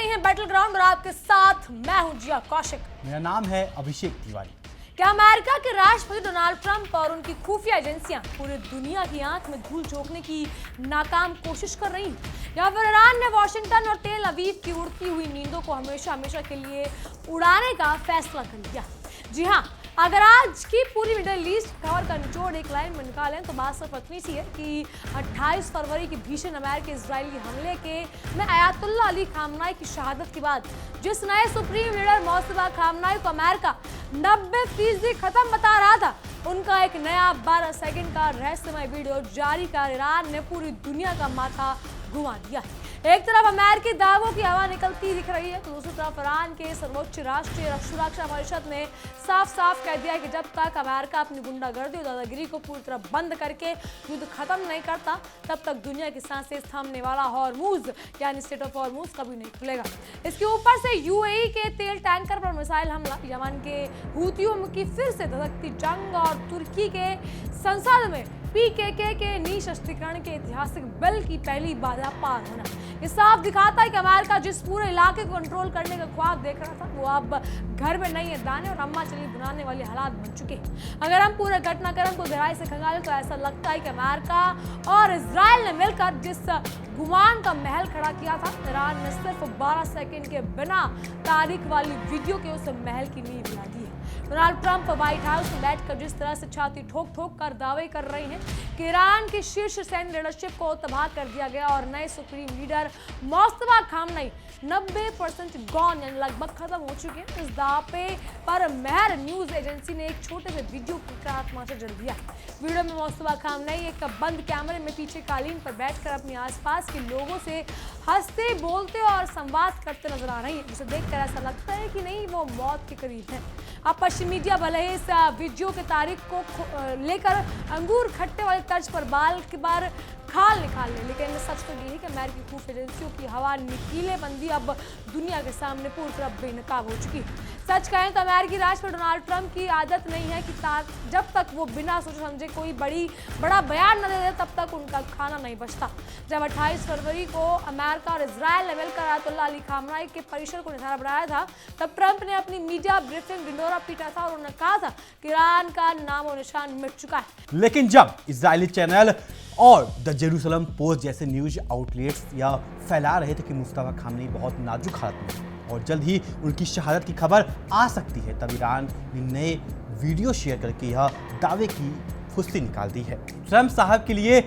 रही हैं battle ground और आपके साथ मैं हूं जिया कौशिक। मेरा नाम है अभिषेक तिवारी। क्या अमेरिका के राष्ट्रपति डोनाल्ड ट्रंप और उनकी खुफिया एजेंसियां पूरी दुनिया की आंख में धूल झोंकने की नाकाम कोशिश कर रही हैं? या फिर ईरान ने वॉशिंगटन और तेल अवीव की उड़ती हुई नींदों को हमेशा हमेशा के लिए उड़ाने का फैसला कर लिया? जी हाँ, अगर आज की पूरी मिडिल ईस्ट खबर का निचोड़ एक लाइन में निकालें तो बात सिर्फ इतनी सी है कि 28 फरवरी के भीषण अमेरिकी इजरायली हमले में अयातुल्ला अली खामनाई की शहादत के बाद जिस नए सुप्रीम लीडर मौसबा खामनाई को अमेरिका 90% खत्म बता रहा था, उनका एक नया 12 सेकंड का रहस्यमय वीडियो जारी कर ईरान ने पूरी दुनिया का माथा घुमा दिया है। एक तरफ अमेरिकी दावों की हवा निकलती दिख रही है तो दूसरी तरफ ईरान के सर्वोच्च राष्ट्रीय सुरक्षा परिषद ने साफ साफ कह दिया कि जब तक अमेरिका अपनी गुंडागर्दी और दादागिरी को पूरी तरह बंद करके युद्ध खत्म नहीं करता तब तक दुनिया की सांसें थामने वाला हॉर्मूज यानी स्ट्रेट ऑफ हॉर्मूज कभी नहीं खुलेगा। इसके ऊपर से यूएई के तेल टैंकर पर मिसाइल हमला, यमन के हूतियों की फिर से धधकती जंग और तुर्की के संसद में पीकेके के निशस्त्रीकरण के ऐतिहासिक बिल की पहली बाधा पार होना, ये साफ दिखाता है कि अमेरिका जिस पूरे इलाके को कंट्रोल करने का ख्वाब देख रहा था वो अब घर में नहीं है दाने और अम्मा चली बनाने वाले हालात बन चुके हैं। अगर हम पूरे घटनाक्रम को गहराई से खंगालें तो ऐसा लगता है कि अमेरिका और इजराइल ने मिलकर जिस गुमान का महल खड़ा किया था, ईरान ने सिर्फ 12 सेकंड के बिना तारीख वाली वीडियो के उस महल की नींव हिला दी है। डोनाल्ड ट्रंप व्हाइट हाउस में बैठकर जिस तरह से छाती ठोक ठोक कर दावे कर रहे हैं कि ईरान की शीर्ष सैन्य लीडरशिप को तबाह कर दिया गया और नए सुप्रीम लीडर मौसबा खामनाई 90% गॉन यानी लगभग खत्म हो चुके हैं, इस दावे पर मेहर न्यूज एजेंसी ने एक छोटे से वीडियो का तमाशा जल दिया। वीडियो में मौसबा खामनाई एक बंद कैमरे में पीछे कालीन पर बैठकर अपने आसपास के लोगों से हंसते बोलते और संवाद करते नजर आ रही है, जिसे देखकर ऐसा लगता है कि नहीं वो मौत के करीब है। अब पश्चिमी मीडिया भले ही इस वीडियो के तारीख को लेकर अंगूर खट्टे वाले तर्ज पर बाल के बार खाल निकाल ले, लेकिन सच तो यही कि अमेरिकी खुफिया एजेंसियों की हवा नीकीलेबंदी अब दुनिया के सामने पूरी तरह बेनकाब हो चुकी है। सच कहें तो अमेरिकी राष्ट्रपति डोनाल्ड ट्रंप की आदत नहीं है कि जब तक वो बिना सोचे समझे कोई बड़ा बयान न दे दे तब तक उनका खाना नहीं बचता। जब 28 फरवरी को अमेरिका और इजरायल ने मिलकर अयातुल्ला अली खामनाई के परिसर को निशाना बनाया था, तब ट्रंप ने अपनी मीडिया ब्रीफिंग ढिंढोरा पीटा था और उन्होंने कहा था कि ईरान का नामो निशान मिट चुका है। लेकिन जब इजरायली चैनल और द जेरूसलम पोस्ट जैसे न्यूज आउटलेट्स यह फैला रहे थे कि मुस्तफा खामनेई बहुत नाजुक हालत में हैं और जल्द ही उनकी शहादत की खबर आ सकती है, तब ईरान ने नए वीडियो शेयर करके यह दावे की फुस्ती निकाल दी है। ट्रंप साहब के लिए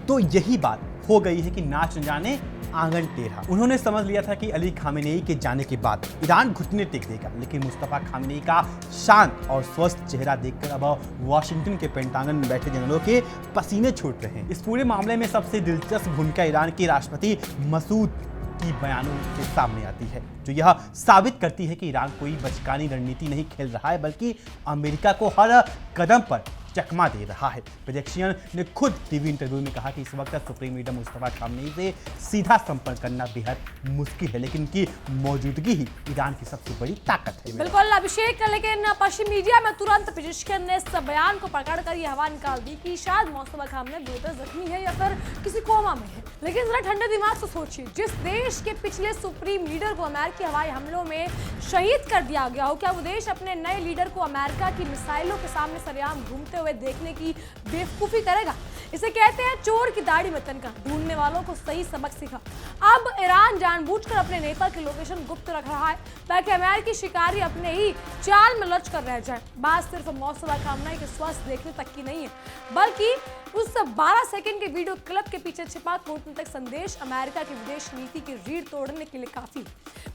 तो यही बात हो गई है कि नाच न जाने आंगन टेढ़ा। उन्होंने समझ लिया था कि अली खामेनेई के जाने के बाद ईरान घुटने टेक देगा, लेकिन मुस्तफा खामेनेई का शांत और स्वस्थ चेहरा देखकर अब वॉशिंगटन के पेंटागन में बैठे जनरलों के पसीने छूट रहे हैं। इस पूरे मामले में सबसे दिलचस्प भूमिका ईरान के राष्ट्रपति मसूद की बयानों से सामने आती है, जो यह साबित करती है कि ईरान कोई बचकानी रणनीति नहीं खेल रहा है बल्कि अमेरिका को हर कदम पर चकमा दे रहा है। पेजेशियन ने खुद टीवी इंटरव्यू में कहा कि इस वक्त सुप्रीम लीडर मुस्तफा खामनेई से सीधा संपर्क करना बेहद मुश्किल है, लेकिन उनकी मौजूदगी ही ईरान की सबसे बड़ी ताकत है। बिल्कुल अभिषेक, लेकिन पश्चिमी मीडिया में तुरंत पेजेशियन ने इस बयान को पकड़कर यह हवा निकाल दी कि शायद मुस्तफा खामनेई बेहद जख्मी है या फिर किसी कोमा में है। लेकिन जरा ठंडे दिमाग से सोचिए, जिस देश के पिछले सुप्रीम लीडर को अमेरिकी हवाई हमलों में शहीद कर दिया गया हो, क्या वो देश अपने नए लीडर को अमेरिका की मिसाइलों के सामने सरेआम घूमते हुए देखने की बेवकूफी करेगा? इसे कहते हैं चोर की दाढ़ी में तनका, ढूंढने वालों को सही सबक सिखा। अब ईरान जानबूझकर अपने नेता की लोकेशन गुप्त रख रहा है ताकि अमेरिकी शिकारी अपने ही चाल में लच कर रह जाए। बात सिर्फ मौसबा खामनाई के स्वास्थ्य देखने तक की नहीं है, बल्कि उस 12 सेकंड के वीडियो क्लिप के पीछे छिपा कूटनीतिक संदेश अमेरिका की विदेश नीति की रीढ़ तोड़ने के लिए काफी।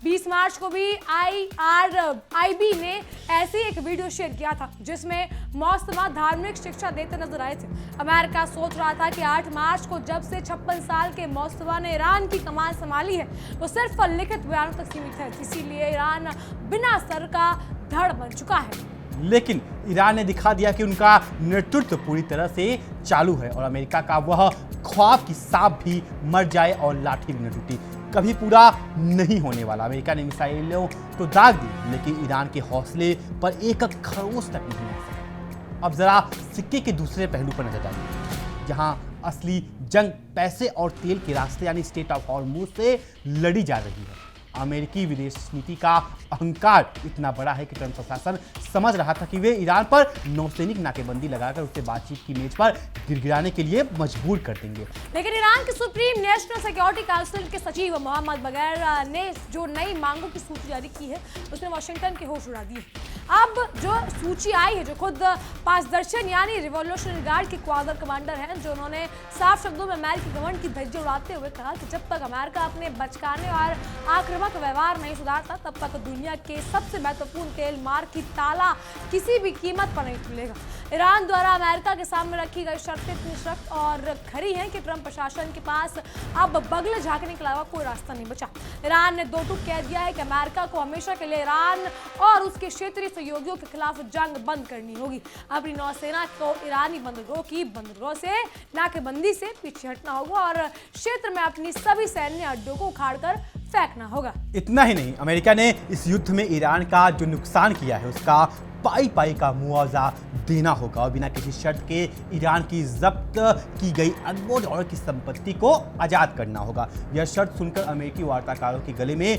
20 मार्च को भी IRIB ने ऐसी एक वीडियो शेयर किया था जिसमें मौसमा धार्मिक शिक्षा देते नजर आए थे। अमेरिका सोच रहा था कि 8 मार्च को जब से 56 साल के मौसमा ने ईरान की कमान संभाली है वो सिर्फ लिखित बयानों तक सीमित है, इसीलिए ईरान बिना सर का धड़ बन चुका है। लेकिन ईरान ने दिखा दिया कि उनका नेतृत्व पूरी तरह से चालू है और अमेरिका का वह ख्वाब की सांप भी मर जाए और लाठी भी न टूटी कभी पूरा नहीं होने वाला। अमेरिका ने मिसाइलों तो दाग दी, लेकिन ईरान के हौसले पर एक खरोंच तक नहीं आ सका। अब जरा सिक्के के दूसरे पहलू पर नजर डालिए, जहां असली जंग पैसे और तेल के रास्ते यानी स्ट्रेट ऑफ हॉर्मुज से लड़ी जा रही है। अमेरिकी विदेश नीति का अहंकार इतना बड़ा है कि ट्रंप प्रशासन समझ रहा था कि वे ईरान पर नौसैनिक नाकेबंदी लगाकर उसे बातचीत की मेज पर गिड़गिड़ाने के लिए मजबूर कर देंगे। लेकिन ईरान के सुप्रीम नेशनल सिक्योरिटी काउंसिल के सचिव मोहम्मद बगैर ने जो नई मांगों की सूची जारी की है उसने वाशिंगटन के होश उड़ा दिए। अब जो सूची आई है, जो खुद पासदर्शन यानी रिवॉल्यूशनरी गार्ड के क्वार्टर कमांडर हैं, जो उन्होंने साफ शब्दों में अमेरिकी गवर्नमेंट की धज्जियां उड़ाते हुए कहा कि जब तक अमेरिका अपने बचकाने और आक्रामक व्यवहार नहीं सुधारता तब तक दुनिया के सबसे महत्वपूर्ण तेल मार्ग की ताला किसी भी कीमत पर नहीं खुलेगा। ईरान द्वारा अमेरिका के सामने रखी गई शर्तें इतनी सख्त और खरी हैं कि ट्रंप प्रशासन के पास अब बगले झांकने के अलावा कोई रास्ता नहीं बचा। ईरान ने दो टूक कह दिया है कि अमेरिका को हमेशा के लिए ईरान और उसके क्षेत्रीय सहयोगियों के खिलाफ जंग बंद करनी होगी। अपनी नौसेना को ईरानी बंदरगाहों से नाकेबंदी से पीछे हटना होगा और क्षेत्र में अपनी सभी सैन्य अड्डों को उखाड़कर फेंकना होगा। इतना ही नहीं, अमेरिका ने इस युद्ध में ईरान का जो नुकसान किया है उसका पाई का मुआवजा देना होगा और बिना किसी शर्त के ईरान की जब्त की गई अरबों डॉलर की संपत्ति को आजाद करना होगा। यह शर्त सुनकर अमेरिकी वार्ताकारों के गले में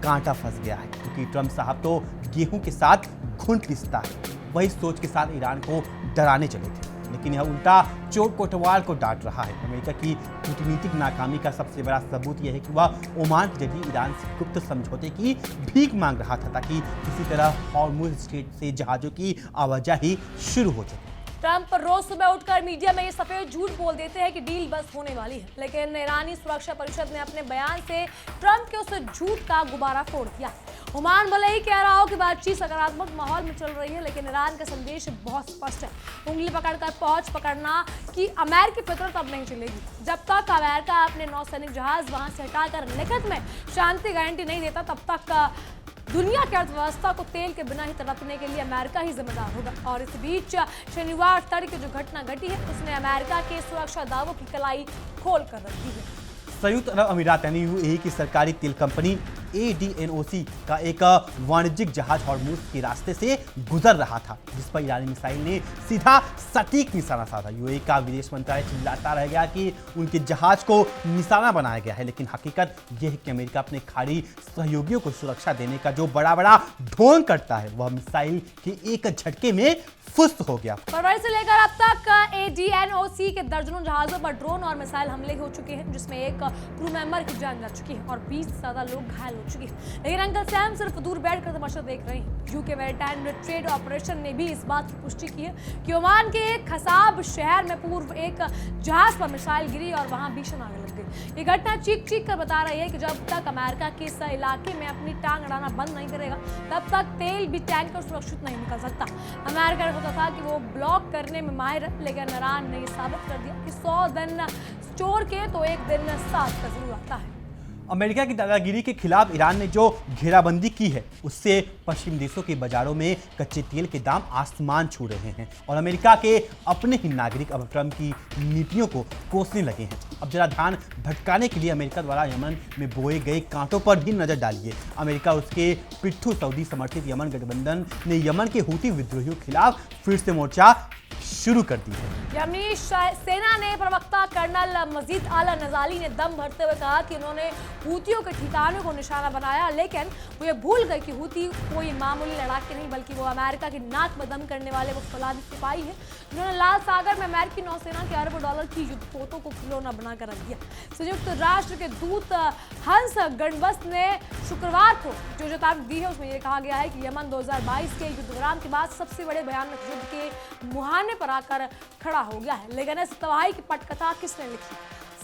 कांटा फंस गया है, क्योंकि ट्रंप साहब तो गेहूं के साथ घुन पिसता है। वही सोच के साथ ईरान को डराने चले थे, लेकिन यह उल्टा चोर कोतवाल को डांट रहा है। अमेरिका की कूटनीतिक नाकामी का सबसे बड़ा सबूत यह है कि वह ओमान के जरिए ईरान से गुप्त समझौते की भीख मांग रहा था ताकि किसी तरह हॉर्मुज स्ट्रेट से जहाजों की आवाजाही शुरू हो सके। ट्रंप रोज सुबह उठकर मीडिया में ये सफेद झूठ बोल देते हैं कि डील बस होने वाली है, लेकिन ईरानी सुरक्षा परिषद ने अपने बयान से ट्रंप के उस झूठ का गुब्बारा फोड़ दिया। ओमान भले ही कह रहा हो कि बातचीत सकारात्मक माहौल में चल रही है, लेकिन ईरान का संदेश बहुत स्पष्ट है। उंगली पकड़कर पहुंच पकड़ना कि अमेरिकी फितरत अब नहीं चलेगी। जब तक अमेरिका अपने नौसैनिक जहाज वहां से हटाकर लिखित में शांति गारंटी नहीं देता, तब तक दुनिया की अर्थव्यवस्था को तेल के बिना ही तड़पने के लिए अमेरिका ही जिम्मेदार होगा। और इस बीच शनिवार तड़के जो घटना घटी है उसने अमेरिका के सुरक्षा दावों की कलाई खोल कर रख दी है। संयुक्त अरब अमीरात यानी यूएई की सरकारी तेल कंपनी ADNOC का एक वाणिज्यिक जहाज हॉर्मुज के रास्ते से गुजर रहा था, जिस पर ईरानी मिसाइल ने सीधा सटीक निशाना साधा। यूएई का विदेश मंत्रालय चिल्लाता रह गया कि उनके जहाज को निशाना बनाया गया है, लेकिन हकीकत यह है कि अमेरिका अपने खाड़ी सहयोगियों को सुरक्षा देने का जो बड़ा ढोंग करता है वह मिसाइल के एक झटके में फुस्त हो गया। फरवरी से लेकर अब तक ADNOC के दर्जनों जहाजों पर ड्रोन और मिसाइल हमले हो चुके हैं, जिसमें एक क्रू मेंबर की जान जा चुकी है और 20 से ज्यादा लोग घायल हो चुके हैं। लेकिन अंकल सैम सिर्फ दूर बैठकर तमाशा देख रहे हैं। यूके मैरीटाइम ट्रेड ऑपरेशन ने भी इस बात की पुष्टि की है कि ओमान के एक खसाब शहर में पूर्व एक जहाज पर मिसाइल गिरी और वहां भीषण आग लग गई। ये घटना चीख कर बता रही है कि जब तक अमेरिका के इस इलाके में अपनी टांग अड़ाना बंद नहीं करेगा, तब तक तेल भी टैंकर सुरक्षित नहीं निकल सकता। अमेरिका ने सोचा था कि वो ब्लॉक करने में माहिर है, लेकिन ईरान ने साबित कर दिया कि 100 दिन चोर के तो एक दिन 7 का जरूर आता है। अमेरिका की दादागिरी के खिलाफ ईरान ने जो घेराबंदी की है उससे पश्चिम देशों के बाजारों में कच्चे तेल के दाम आसमान छू रहे हैं और अमेरिका के अपने ही नागरिक अब ट्रंप की नीतियों को कोसने लगे हैं। अब जरा ध्यान भटकाने के लिए अमेरिका द्वारा यमन में बोए गए कांटों पर भी नजर डालिए। अमेरिका और उसके पिट्ठू सऊदी समर्थित यमन गठबंधन ने यमन के हूती विद्रोहियों के खिलाफ फिर से मोर्चा शुरू कर दी है। यमनी सेना ने प्रवक्ता कर्नल मजीद आला नजाली ने दम भरते हुए कहा कि उन्होंने हूतियों के ठिकानों को निशाना बनाया, लेकिन वो ये भूल गए कि हूती कोई मामूली लड़ाके नहीं बल्कि वो अमेरिका की नाक में दम करने वाले वो फौलादी सिपाही है जिन्होंने लाल सागर में अमेरिकी नौसेना के अरबों डॉलर की युद्धपोतों को खिलौना बनाकर रख दिया। संयुक्त राष्ट्र के दूत हंस गणबस ने शुक्रवार को जो चेतावनी दी है उसमें यह कहा गया है कि यमन 2022 के युद्ध विराम के बाद सबसे बड़े भयानक युद्ध के मुहाने पर आकर खड़ा हो गया है। लेकिन इस तबाही की पटकथा किसने लिखी?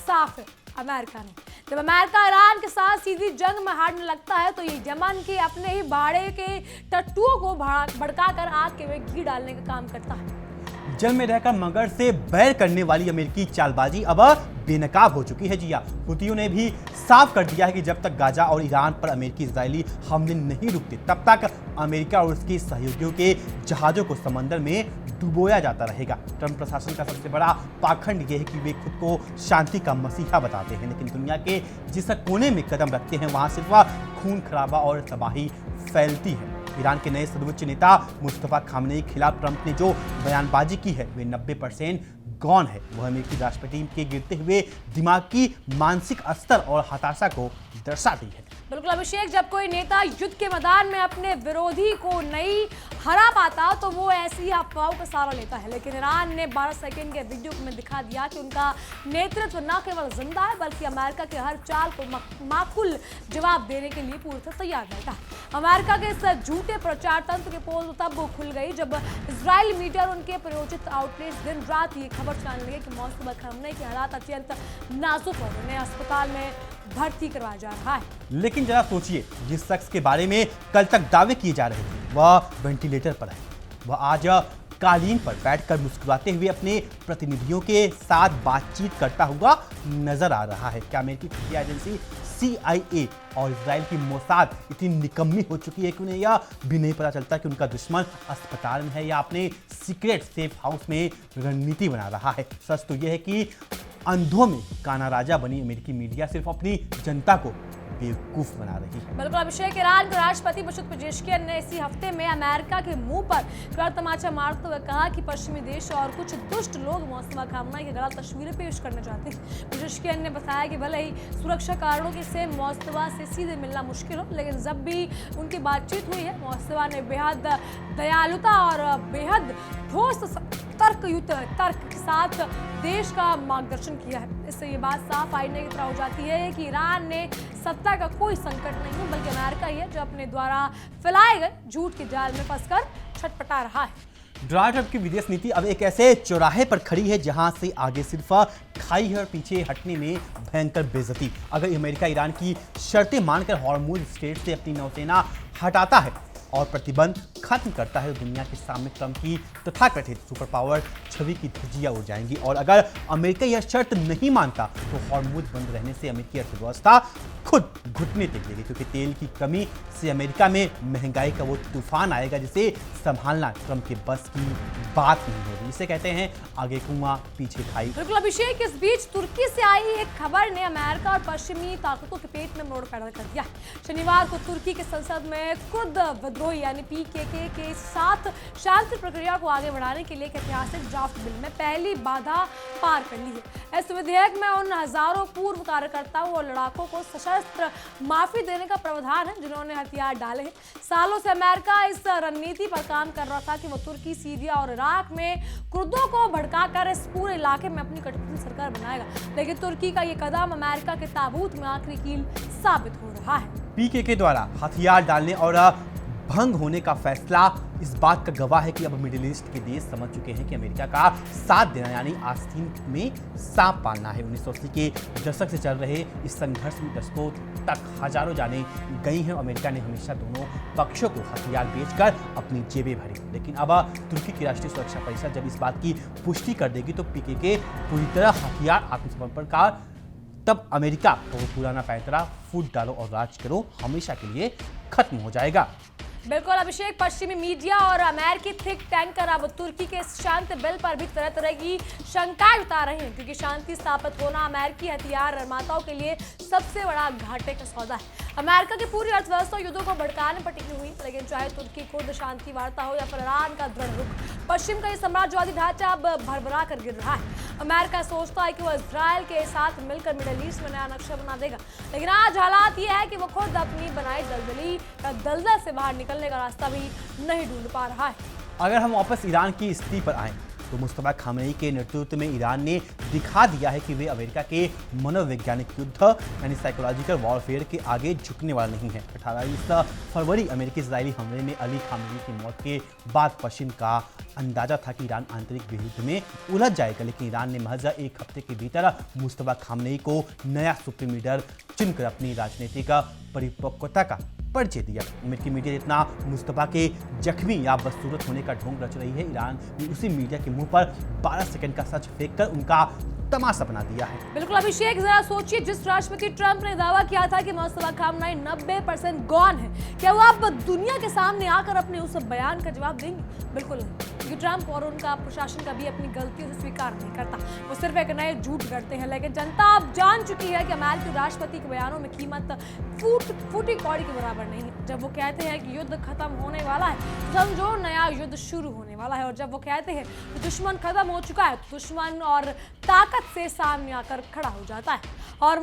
साफ है, अमेरिका ने। जब अमेरिका ईरान के साथ सीधी जंग में हारने लगता है तो ये यमन के अपने ही बाड़े के टट्टुओं को भड़काकर आग के में घी डालने का काम करता है। जल में रहकर मगर से बैर करने वाली अमेरिकी चालबाजी अब बेनकाब हो चुकी है। जी हाँ, हुतियों ने भी साफ कर दिया है कि जब तक गाजा और ईरान पर अमेरिकी इजरायली हमले नहीं रुकते तब तक अमेरिका और उसके सहयोगियों के जहाजों को समंदर में डुबोया जाता रहेगा। ट्रंप प्रशासन का सबसे बड़ा पाखंड यह है कि वे खुद को शांति का मसीहा बताते हैं, लेकिन दुनिया के जिस कोने में कदम रखते हैं वहां सिर्फ खून खराबा और तबाही फैलती है। ईरान के नए सर्वोच्च नेता मुस्तफा खामनेई के खिलाफ ट्रंप ने जो बयानबाजी की है वे 90% गॉन है। वह अमेरिकी राष्ट्रपति के गिरते हुए दिमाग की मानसिक स्तर और हताशा को दर्शाती है। बिल्कुल अभिषेक, जब कोई नेता युद्ध के मैदान में अपने विरोधी को नहीं हरा पाता तो वो ऐसी अफवाहों का सहारा लेता है, लेकिन ईरान ने 12 सेकंड के वीडियो में दिखा दिया कि उनका नेतृत्व न केवल जिंदा है बल्कि अमेरिका के हर चाल को माकूल जवाब देने के लिए पूरी तरह तैयार रहता है। अमेरिका के इस झूठे प्रचार तंत्र के पोल तब वो खुल गई जब इजरायली मीडिया और उनके प्रायोजित आउटलेट्स दिन रात ये खबर चलाने लगे कि मुस्तफा खामनेई के हालात अत्यंत नाजुक और उन्हें अस्पताल में भर्ती करवाया जा रहा है। लेकिन जरा सोचिए, जिस शख्स के बारे में कल तक दावे किए जा रहे थे वह वेंटिलेटर पर है। वह आज कालीन पर बैठकर मुस्कुराते हुए अपने प्रतिनिधियों के साथ बातचीत करता हुआ नजर आ रहा है। क्या अमेरिकी खुफिया एजेंसी CIA और इजराइल की मोसाद इतनी निकम्मी हो चुकी है कि उन्हें यह भी नहीं पता चलता कि उनका दुश्मन अस्पताल में है या अपने सीक्रेट सेफ हाउस में रणनीति बना रहा है? सच तो यह है कि अंधों में काना राजा बनी अमेरिकी मीडिया सिर्फ अपनी जनता को बेवकूफ बना रही है। बिल्कुल अभिषेक, ईरान के राष्ट्रपति मसूद पेजेशकियन ने इसी हफ्ते में अमेरिका के मुंह पर कर तमाचा मारते हुए कहा कि पश्चिमी देश और कुछ दुष्ट लोग मुस्तफा खामनेई की गलत तस्वीरें पेश करना चाहते हैं। पेजेशकियन ने बताया कि भले ही सुरक्षा कारणों से मुस्तफा से सीधे मिलना मुश्किल हो, लेकिन जब भी उनकी बातचीत हुई है मुस्तफा ने बेहद दयालुता और बेहद ठोस तर्कयुक्त तर्क के साथ देश का मार्गदर्शन किया है। इससे ये बात साफ आईने की तरह हो जाती है कि ईरान ने सत्ता का कोई संकट नहीं है बल्कि अमेरिका ही है जो अपने द्वारा फैलाए गए झूठ के जाल में फंसकर छटपटा रहा है। डोनाल्ड ट्रंप की विदेश नीति अब एक ऐसे चौराहे पर खड़ी है जहां से आगे सिर्फ खाई है और पीछे हटने में भयंकर बेइज्जती। अगर अमेरिका ईरान की शर्तें मानकर हॉर्मुज स्ट्रेट से अपनी नौसेना हटाता है और प्रतिबंध खत्म करता है तो दुनिया के सामने ट्रंप की तथाकथित सुपर पावर छवि की धज्जियां उड़ जाएंगी। और अगर अमेरिका यह शर्त नहीं मानता तो हॉर्मुज बंद रहने से अमेरिकी अर्थव्यवस्था खुद घुटने टेकेगी, क्योंकि तेल की कमी से अमेरिका में महंगाई का वो तूफान आएगा जिसे संभालना ट्रंप के बस की बात नहीं होगी। इसे कहते हैं आगे कुआं पीछे खाई। बिल्कुल अभिषेक, इस बीच तुर्की से आई एक खबर ने अमेरिका और पश्चिमी ताकतों के पेट में मोड़ पैदा कर दिया। शनिवार को तुर्की के संसद में खुद विद्रोही यानी PKK के साथ शांति प्रक्रिया को आगे बढ़ाने के लिए एक ऐतिहासिक ड्राफ्ट बिल में पहली बाधा पार कर ली है। इस विधेयक में उन हजारों पूर्व कार्यकर्ताओं और लड़ाकों को सशस्त्र माफी देने का प्रावधान है जिन्होंने हथियार डाले हैं। सालों से अमेरिका इस रणनीति पर काम कर रहा था कि वो तुर्की, सीरिया और इराक में कुर्दों को भड़काकर इस पूरे इलाके में अपनी कठपुतली सरकार बनाएगा, लेकिन तुर्की का ये कदम अमेरिका के ताबूत में आखिरी कील साबित हो रहा है। PKK द्वारा हथियार डालने और भंग होने का फैसला इस बात का गवाह है कि अब मिडिल ईस्ट के देश समझ चुके हैं कि अमेरिका का साथ देना यानी आस्तीन में सांप पालना है। 1980 के दशक से चल रहे इस संघर्ष में दशकों तक हजारों जाने गई हैं। अमेरिका ने हमेशा दोनों पक्षों को हथियार बेचकर अपनी जेबें भरी, लेकिन अब तुर्की की राष्ट्रीय सुरक्षा परिषद जब इस बात की पुष्टि कर देगी तो PKK पूरी तरह हथियार आत्मसमर्पण का तब अमेरिका का वो पुराना पैंतरा फूट डालो और राज करो हमेशा के लिए खत्म हो जाएगा। बिल्कुल अभिषेक, पश्चिमी मीडिया और अमेरिकी थिंक टैंकर अब तुर्की के इस शांति बिल पर भी तरह तरह की शंकाएं उठा रहे हैं, क्योंकि शांति स्थापित होना अमेरिकी हथियार निर्माताओं के लिए सबसे बड़ा घाटे का सौदा है। अमेरिका की पूरी अर्थव्यवस्था युद्धों को भड़काने पर टिकी हुई, लेकिन चाहे तुर्की खुद शांति वार्ता हो या फिर ईरान का दृढ़ रुख, पश्चिम का ये साम्राज्यवादी ढांचा अब भरभरा कर गिर रहा है। अमेरिका सोचता है कि वो इजराइल के साथ मिलकर मिडिल ईस्ट में नया नक्शा बना देगा, लेकिन आज हालात ये है कि वो खुद अपनी बनाई दलदली का दलदल से बाहर निकलने का रास्ता भी नहीं ढूंढ पा रहा है। अगर हम वापस ईरान की स्थिति पर आएं तो मुस्तफा खामनेई के नेतृत्व में ईरान ने दिखा दिया है कि वे अमेरिका के मनोवैज्ञानिक युद्ध यानी साइकोलॉजिकल वॉरफेयर के आगे झुकने वाला नहीं है। 28 फरवरी अमेरिकी इजरायली हमले में अली खामनेई की मौत के बाद पश्चिम का अंदाजा था कि ईरान आंतरिक युद्ध में उलझ जाएगा, लेकिन ईरान ने महज एक हफ्ते के भीतर मुस्तफा खामनेई को नया सुप्रीम लीडर चुनकर अपनी राजनीतिक परिपक्वता का परिचय दिया। अमेरिकी मीडिया जितना मुस्तफा के जख्मी या बदसूरत होने का ढोंग रच रही है, ईरान ने उसी मीडिया के मुंह पर 12 सेकंड का सच फेंककर उनका तमाशा बना दिया है। बिल्कुल अभिषेक, जरा सोचिए, जिस राष्ट्रपति ट्रंप ने दावा किया था कि मुस्तफा खामनेई 90% गॉन है, क्या वो अब दुनिया के सामने आकर अपने उस बयान का जवाब देंगे? बिल्कुल नहीं। क्योंकि ट्रंप और उनका प्रशासन कभी अपनी गलतियों से स्वीकार नहीं करता। वो सिर्फ एक नए झूठ गढ़ते हैं, लेकिन जनता अब जान चुकी है कि अमेरिकी राष्ट्रपति के बयानों में कीमत फूटी कौड़ी के बराबर नहीं है। जब वो कहते हैं कि युद्ध खत्म होने वाला है, समझो नया युद्ध शुरू होने वाला है। और जब वो कहते हैं कि दुश्मन खत्म हो चुका है, तो दुश्मन और ताकत से सामने आकर खड़ा हो जाता है। और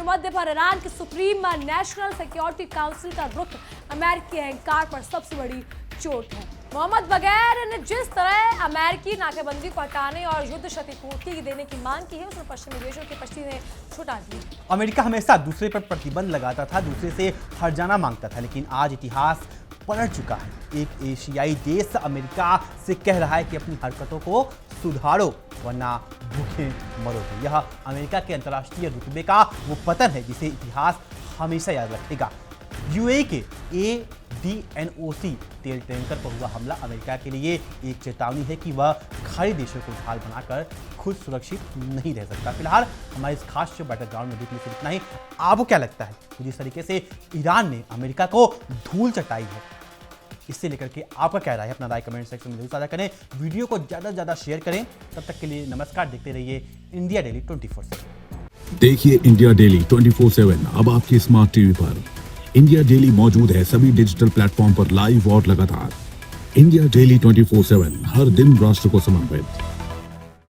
मध्य पर ईरान के सुप्रीम नेशनल सिक्योरिटी काउंसिल का रुख अमेरिकी अहंकार पर सबसे बड़ी चोट है। मोहम्मद बगैर ने जिस तरह अमेरिकी नाकेबंदी को हटाने और युद्ध क्षतिपूर्ति देने की मांग की है, उसमें पश्चिमी देशों की पश्चिमी ने छुटा दी। अमेरिका हमेशा दूसरे पर प्रतिबंध लगाता था, दूसरे से हट जाना मांगता था, लेकिन आज इतिहास पलट चुका है। एक एशियाई देश अमेरिका से कह रहा है कि अपनी हरकतों को सुधारो वरना भूखे मरोगे। यह अमेरिका के अंतर्राष्ट्रीय रुतबे का वो पतन है जिसे इतिहास हमेशा याद रखेगा। यूएई के ADNOC तेल टैंकर पर हुआ हमला अमेरिका के लिए एक चेतावनी है कि वह खाड़ी देशों को ढाल बनाकर खुद सुरक्षित नहीं रह सकता। फिलहाल हमारे इस खास शो बैटलग्राउंड में देखने से इतना ही। आपको क्या लगता है कि जिस तरीके से ईरान ने अमेरिका को धूल चटाई है, इससे लेकर के आपका क्या राय है? अपना राय कमेंट सेक्शन में जरूर साझा करें। वीडियो को ज़्यादा से ज़्यादा शेयर करें। तब तक के लिए नमस्कार। देखते रहिए इंडिया डेली 24/7। देखिए इंडिया डेली 24/7 अब आपके स्मार्ट टीवी पर। इंडिया डेली मौजूद है सभी डिजिटल प्लेटफॉर्म पर लाइव और लगातार। इंडिया डेली 24/7 हर दिन राष्ट्र को समर्पित।